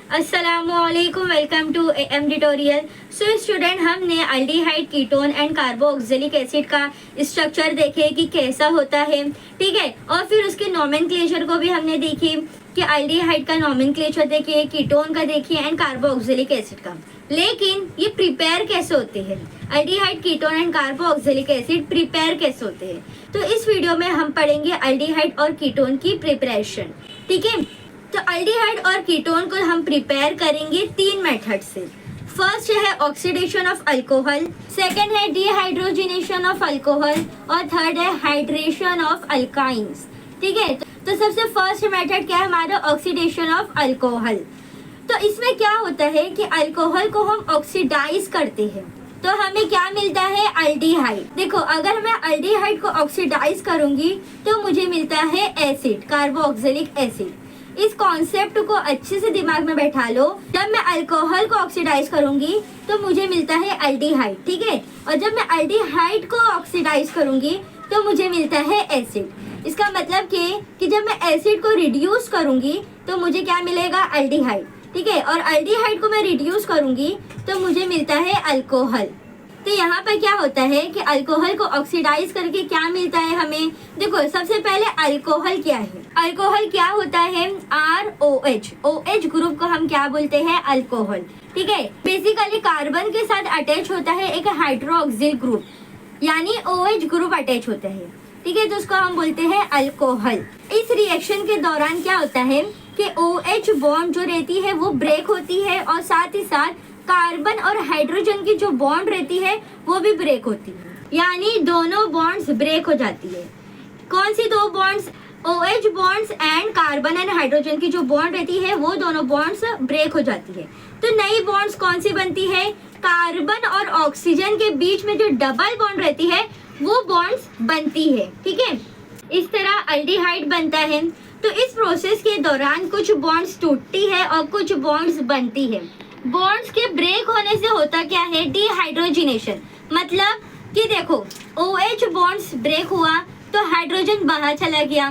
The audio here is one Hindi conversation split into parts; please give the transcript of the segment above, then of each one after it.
अस्सलामुअलैकुम, welcome to M tutorial. So student, हमने aldehyde, ketone and carboxylic acid का स्ट्रक्चर देखे कि कैसा होता है, ठीक है। और फिर उसके नोमेनक्लेचर को भी हमने देखी कि अल्डिहाइड का नोमेनक्लेचर देखिए, कीटोन का देखिए एंड कार्बोक्सिलिक एसिड का। लेकिन ये प्रिपेयर कैसे होते हैं, aldehyde, ketone and carboxylic acid prepare कैसे होते हैं। तो इस वीडियो में हम पढ़ेंगे अल्डिहाइड और कीटोन की प्रिपरेशन, ठीक है। तो अल्डिहाइड और कीटोन को हम प्रिपेयर करेंगे 3 मेथड से। फर्स्ट है ऑक्सीडेशन ऑफ अल्कोहल, सेकंड है डिहाइड्रोजिनेशन ऑफ अल्कोहल और थर्ड है हाइड्रेशन ऑफ अल्काइंस, ठीक है। तो सबसे फर्स्ट मेथड क्या है हमारा, ऑक्सीडेशन ऑफ अल्कोहल। तो इसमें क्या होता है कि अल्कोहल को हम ऑक्सीडाइज करते हैं तो हमें क्या मिलता है, अल्डिहाइड। देखो, अगर मैं अल्डिहाइड को ऑक्सीडाइज करूंगी तो मुझे मिलता है एसिड, कार्बोक्सिलिक एसिड। इस कॉन्सेप्ट को अच्छे से दिमाग में बैठा लो। जब मैं अल्कोहल को ऑक्सीडाइज करूंगी तो मुझे मिलता है अल्डिहाइड, ठीक है। और जब मैं अल्डिहाइड को ऑक्सीडाइज करूंगी तो मुझे मिलता है एसिड। इसका मतलब कि जब मैं एसिड को रिड्यूस करूंगी तो मुझे क्या मिलेगा, अल्डिहाइड, ठीक है। और अल्डिहाइड को मैं रिड्यूस करूंगी तो मुझे मिलता है अल्कोहल। तो यहाँ पर क्या होता है कि अल्कोहल को ऑक्सीडाइज करके क्या मिलता है हमें। देखो, सबसे पहले अल्कोहल क्या है, अल्कोहल क्या होता है, ROH, OH ग्रुप को हम क्या बोलते हैं, अल्कोहल, ठीक है। बेसिकली कार्बन के साथ अटैच होता है एक हाइड्रोक्सिल ग्रुप, यानी OH ग्रुप अटैच होता है, ठीक है। तो उसको हम बोलते हैं अल्कोहल। इस रिएक्शन के दौरान क्या होता है कि OH बॉन्ड जो रहती है वो ब्रेक होती है और साथ ही साथ कार्बन और हाइड्रोजन की जो बॉन्ड रहती है वो भी ब्रेक होती है, यानी दोनों बॉन्ड्स ब्रेक हो जाती है। कौन सी दो bonds, OH bonds and carbon and hydrogen की जो बॉन्ड रहती है वो दोनों बॉन्ड्स ब्रेक हो जाती है। तो नई बॉन्ड्स कौन सी बनती है, कार्बन और ऑक्सीजन के बीच में जो डबल बॉन्ड रहती है वो बॉन्ड्स बनती है, ठीक है। इस तरह अल्डिहाइड बनता है। तो इस प्रोसेस के दौरान कुछ बॉन्ड्स टूटती है और कुछ बॉन्ड्स बनती है। बॉन्ड्स के ब्रेक होने से होता क्या है, डिहाइड्रोजिनेशन। मतलब कि देखो, OH बॉन्ड्स ब्रेक हुआ तो हाइड्रोजन बाहर चला गया,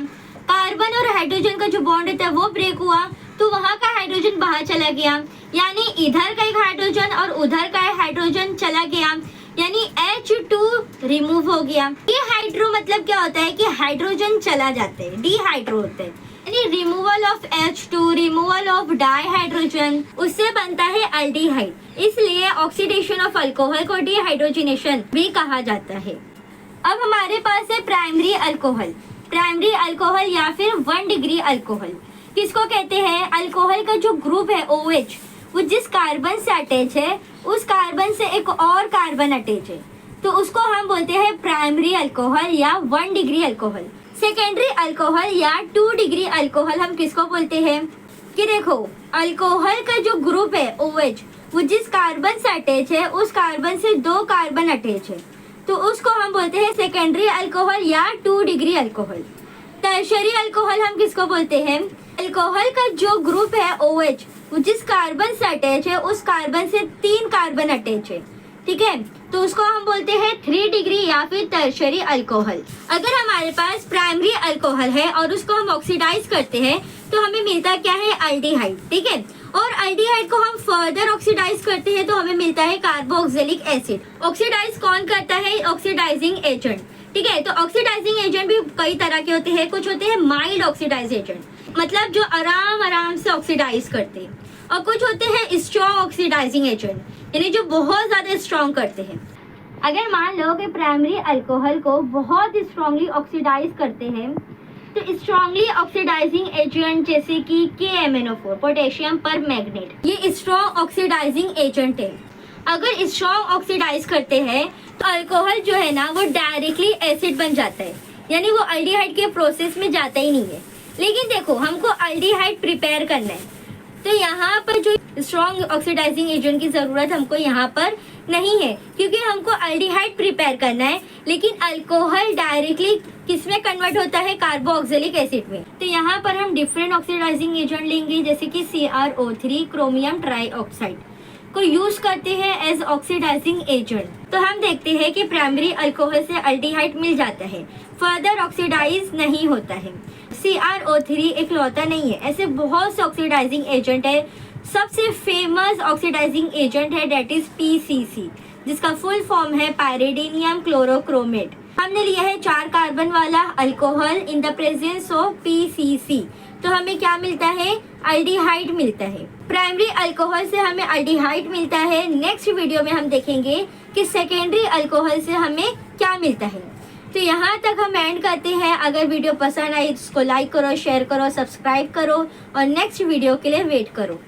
कार्बन और हाइड्रोजन का जो बॉन्ड रहता है वो ब्रेक हुआ तो वहाँ का हाइड्रोजन बाहर चला गया, यानी इधर का एक हाइड्रोजन और उधर का हाइड्रोजन चला गया, यानी H2 रिमूव हो गया। डिहाइड्रो मतलब क्या होता है कि हाइड्रोजन चला जाता है, डिहाइड्रो होता है, यानी removal of H2, removal of dihydrogen, उससे बनता है अल्डिहाइड। इसलिए ऑक्सीडेशन ऑफ अल्कोहल को डिहाइड्रोजिनेशन भी कहा जाता है। अब हमारे पास है प्राइमरी अल्कोहल। प्राइमरी अल्कोहल या फिर 1 डिग्री अल्कोहल किसको कहते हैं, अल्कोहल का जो ग्रुप है OH वो जिस कार्बन से अटैच है उस कार्बन से एक और कार्बन अटैच है तो उसको हम बोलते हैं प्राइमरी अल्कोहल या 1 डिग्री अल्कोहल। सेकेंडरी अल्कोहल या 2 डिग्री अल्कोहल हम किसको बोलते हैं कि देखो, अल्कोहल का जो ग्रुप है OH वो जिस कार्बन से अटैच है उस कार्बन से 2 कार्बन अटैच है तो उसको हम बोलते हैं सेकेंडरी अल्कोहल या 2 डिग्री अल्कोहल। टर्शरी अल्कोहल हम किसको बोलते हैं, अल्कोहल का जो ग्रुप है OH वो जिस कार्बन से अटैच है उस कार्बन से 3 कार्बन अटैच है, ठीक है। तो उसको हम बोलते हैं 3 डिग्री या फिर टर्शरी अल्कोहल। अगर हमारे पास प्राइमरी अल्कोहल है और उसको हम ऑक्सीडाइज करते हैं तो हमें मिलता क्या है, अल्डिहाइड, ठीक है। और अल्डिहाइड को हम फर्दर ऑक्सीडाइज करते हैं तो हमें मिलता है कार्बोक्सिलिक एसिड। ऑक्सीडाइज कौन करता है, ऑक्सीडाइजिंग एजेंट, ठीक है। तो ऑक्सीडाइजिंग एजेंट भी कई तरह के होते हैं। कुछ होते हैं माइल्ड ऑक्सीडाइज एजेंट, मतलब जो आराम से ऑक्सीडाइज करते हैं, और कुछ होते हैं स्ट्रॉन्ग ऑक्सीडाइजिंग एजेंट, यानी जो बहुत ज्यादा स्ट्रॉन्ग करते हैं। अगर मान लो कि प्राइमरी अल्कोहल को बहुत स्ट्रांगली ऑक्सीडाइज करते हैं तो स्ट्रांगली ऑक्सीडाइजिंग एजेंट जैसे कि KMnO4, पोटेशियम पर मैग्नेट, ये स्ट्रॉन्ग ऑक्सीडाइजिंग एजेंट है। अगर स्ट्रॉन्ग ऑक्सीडाइज करते हैं तो अल्कोहल जो है ना वो डायरेक्टली एसिड बन जाता है, यानी वो अल्डिहाइड के प्रोसेस में जाता ही नहीं है। लेकिन देखो, हमको अल्डिहाइड प्रिपेयर करना है तो यहाँ पर जो स्ट्रॉन्ग ऑक्सीडाइजिंग एजेंट की जरूरत हमको यहाँ पर नहीं है, क्योंकि हमको अल्डिहाइड प्रिपेयर करना है। लेकिन अल्कोहल डायरेक्टली किसमें कन्वर्ट होता है, कार्बोक्सिलिक एसिड में। तो यहाँ पर हम डिफरेंट ऑक्सीडाइजिंग एजेंट लेंगे, जैसे कि CrO3, क्रोमियम ट्राईऑक्साइड को यूज करते हैं एज ऑक्सीडाइजिंग एजेंट। तो हम देखते हैं कि प्राइमरी अल्कोहल से अल्डिहाइड मिल जाता है, फर्दर ऑक्सीडाइज नहीं होता है। CrO3 इकलौता नहीं है, ऐसे बहुत से ऑक्सीडाइजिंग एजेंट है सबसे फेमस ऑक्सीडाइजिंग एजेंट है डेट इज पीसीसी, जिसका फुल फॉर्म है पायरिडीनियम क्लोरोक्रोमेट। हमने लिया है 4 कार्बन वाला alcohol in the presence of PCC, तो हमें क्या मिलता है, अल्डिहाइड मिलता है। प्राइमरी अल्कोहल से हमें अल्डिहाइड मिलता है। नेक्स्ट वीडियो में हम देखेंगे कि सेकेंडरी अल्कोहल से हमें क्या मिलता है। तो यहाँ तक हम एंड करते हैं। अगर वीडियो पसंद आई तो इसको लाइक करो, शेयर करो, सब्सक्राइब करो और नेक्स्ट वीडियो के लिए वेट करो।